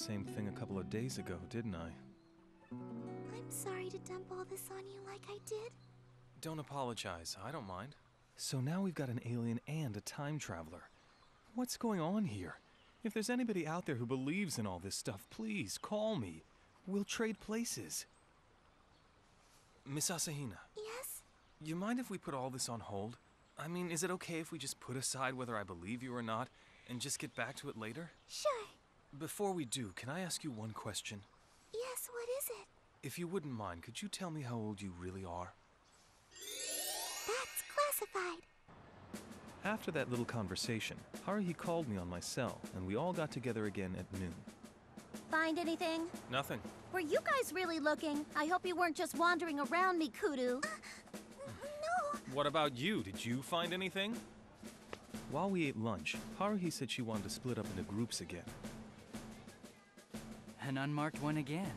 same thing a couple of days ago, didn't I? I'm sorry to dump all this on you like I did. Don't apologize, I don't mind. So now we've got an alien and a time traveler. What's going on here? If there's anybody out there who believes in all this stuff, please call me. We'll trade places. Miss Asahina. Yes? You mind if we put all this on hold? I mean, is it okay if we just put aside whether I believe you or not, and just get back to it later? Sure. Before we do, can I ask you one question? Yes, what is it? If you wouldn't mind, could you tell me how old you really are? That's classified. After that little conversation, Haruhi called me on my cell, and we all got together again at noon. Find anything? Nothing. Were you guys really looking? I hope you weren't just wandering around me, Kudu. No. What about you? Did you find anything? While we ate lunch, Haruhi said she wanted to split up into groups again. An unmarked one again.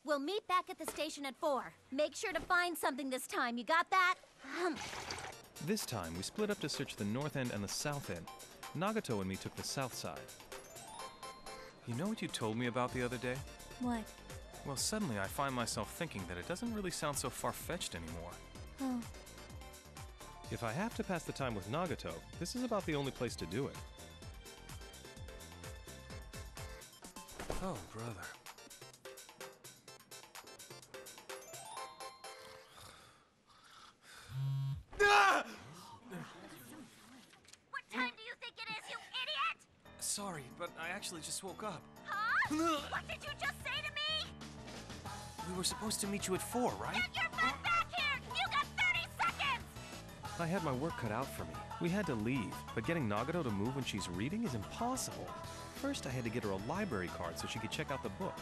We'll meet back at the station at 4. Make sure to find something this time, you got that? This time, we split up to search the north end and the south end. Nagato and me took the south side. You know what you told me about the other day? What? Well, suddenly I find myself thinking that it doesn't really sound so far-fetched anymore. Oh. If I have to pass the time with Nagato, this is about the only place to do it. Oh, brother. What time do you think it is, you idiot? Sorry, but I actually just woke up. Huh? What did you just say to me? We were supposed to meet you at 4, right? Get your butt back here! You got 30 seconds! I had my work cut out for me. We had to leave, but getting Nagato to move when she's reading is impossible. First, I had to get her a library card so she could check out the book.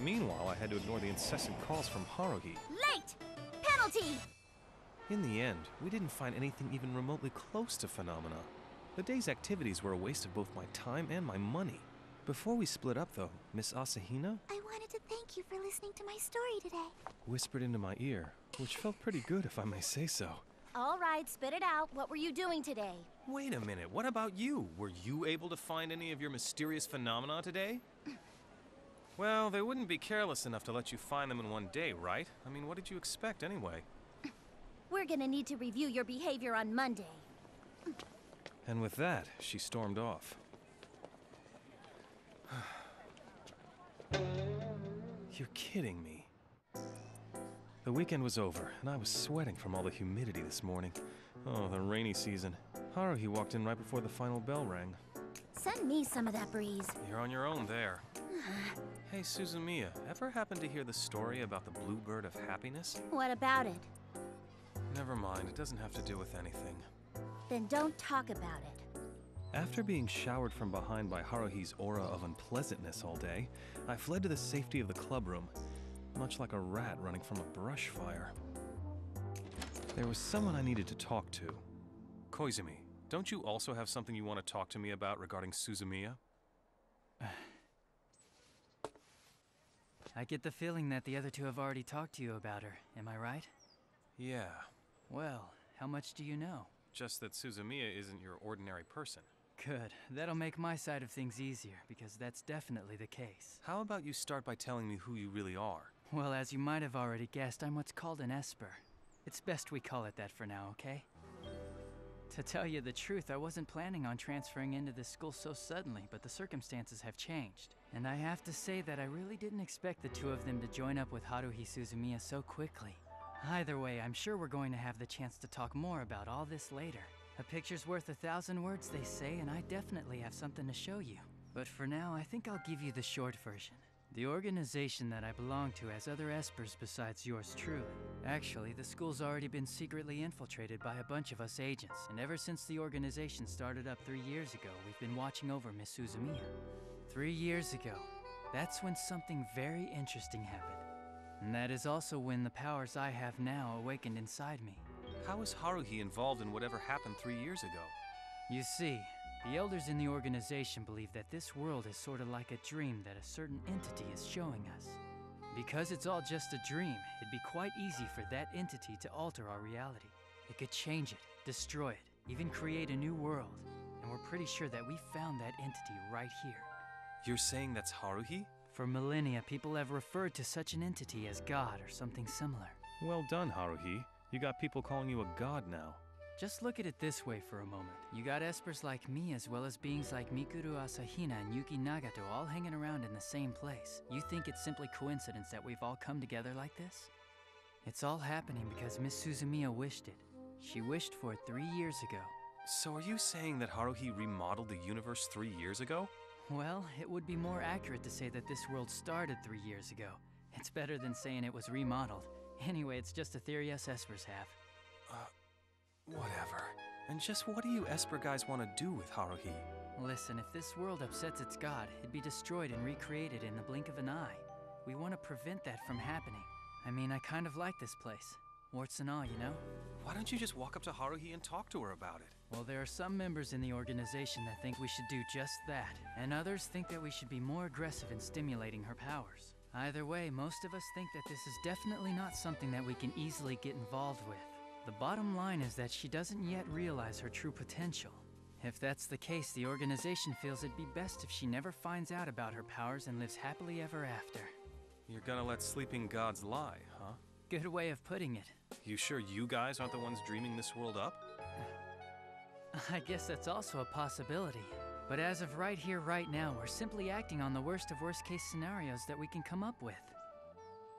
Meanwhile, I had to ignore the incessant calls from Haruhi. Late! Penalty! In the end, we didn't find anything even remotely close to phenomena. The day's activities were a waste of both my time and my money. Before we split up, though, Miss Asahina I wanted to thank you for listening to my story today. whispered into my ear, which felt pretty good if I may say so. All right, spit it out. What were you doing today? Wait a minute, what about you? Were you able to find any of your mysterious phenomena today? Well, they wouldn't be careless enough to let you find them in one day, right? I mean, what did you expect anyway? We're gonna need to review your behavior on Monday. And with that, she stormed off. You're kidding me. The weekend was over, and I was sweating from all the humidity this morning. Oh, the rainy season. Haruhi walked in right before the final bell rang. Send me some of that breeze. You're on your own there. Hey, Suzumiya, ever happen to hear the story about the bluebird of happiness? What about it? Never mind, it doesn't have to do with anything. Then don't talk about it. After being showered from behind by Haruhi's aura of unpleasantness all day, I fled to the safety of the clubroom, much like a rat running from a brush fire. There was someone I needed to talk to. Koizumi, don't you also have something you want to talk to me about regarding Suzumiya? I get the feeling that the other two have already talked to you about her. Am I right? Yeah, Well, how much do you know? just that Suzumiya isn't your ordinary person. Good. That'll make my side of things easier, because that's definitely the case. How about you start by telling me who you really are? Well, as you might have already guessed, I'm what's called an Esper. It's best we call it that for now, okay? To tell you the truth, I wasn't planning on transferring into this school so suddenly, but the circumstances have changed. And I have to say that I really didn't expect the two of them to join up with Haruhi Suzumiya so quickly. Either way, I'm sure we're going to have the chance to talk more about all this later. A picture's worth 1,000 words, they say, and I definitely have something to show you. But for now, I think I'll give you the short version. The organization that I belong to has other Espers besides yours truly. Actually, the school's already been secretly infiltrated by a bunch of us agents, and ever since the organization started up 3 years ago, we've been watching over Miss Suzumiya. 3 years ago, that's when something very interesting happened. And that is also when the powers I have now awakened inside me. How is Haruhi involved in whatever happened 3 years ago? You see, the elders in the organization believe that this world is sort of like a dream that a certain entity is showing us. Because it's all just a dream, it'd be quite easy for that entity to alter our reality. It could change it, destroy it, even create a new world. And we're pretty sure that we found that entity right here. You're saying that's Haruhi? For millennia, people have referred to such an entity as God or something similar. Well done, Haruhi. You got people calling you a god now. Just look at it this way for a moment. You got espers like me as well as beings like Mikuru Asahina and Yuki Nagato all hanging around in the same place. You think it's simply coincidence that we've all come together like this? It's all happening because Miss Suzumiya wished it. She wished for it 3 years ago. So are you saying that Haruhi remodeled the universe 3 years ago? Well, it would be more accurate to say that this world started 3 years ago. It's better than saying it was remodeled. Anyway, it's just a theory us espers have. Whatever. And just what do you Esper guys want to do with Haruhi? Listen, if this world upsets its god, it'd be destroyed and recreated in the blink of an eye. We want to prevent that from happening. I mean, I kind of like this place. Warts and all, you know? Why don't you just walk up to Haruhi and talk to her about it? Well, there are some members in the organization that think we should do just that, and others think that we should be more aggressive in stimulating her powers. Either way, most of us think that this is definitely not something that we can easily get involved with. The bottom line is that she doesn't yet realize her true potential. If that's the case, the organization feels it'd be best if she never finds out about her powers and lives happily ever after. You're gonna let sleeping gods lie, huh? Good way of putting it. You sure you guys aren't the ones dreaming this world up? I guess that's also a possibility. But as of right here, right now, we're simply acting on the worst of worst-case scenarios that we can come up with.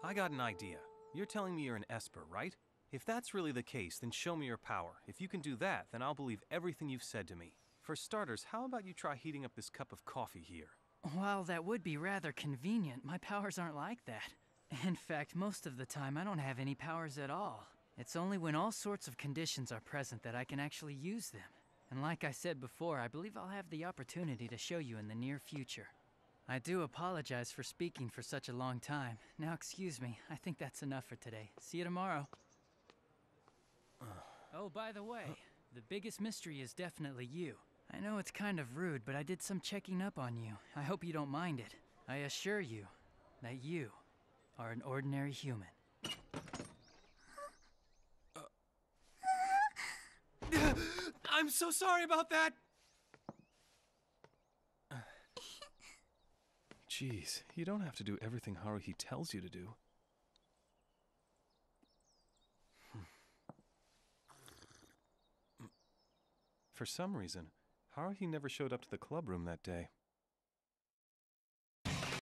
I got an idea. You're telling me you're an Esper, right? If that's really the case, then show me your power. If you can do that, then I'll believe everything you've said to me. For starters, how about you try heating up this cup of coffee here? While that would be rather convenient, my powers aren't like that. In fact, most of the time, I don't have any powers at all. It's only when all sorts of conditions are present that I can actually use them. And like I said before, I believe I'll have the opportunity to show you in the near future. I do apologize for speaking for such a long time. Now excuse me, I think that's enough for today. See you tomorrow. Oh, by the way, the biggest mystery is definitely you. I know it's kind of rude, but I did some checking up on you. I hope you don't mind it. I assure you that you are an ordinary human. I'm so sorry about that! Jeez, you don't have to do everything Haruhi tells you to do. For some reason, Haruhi never showed up to the club room that day.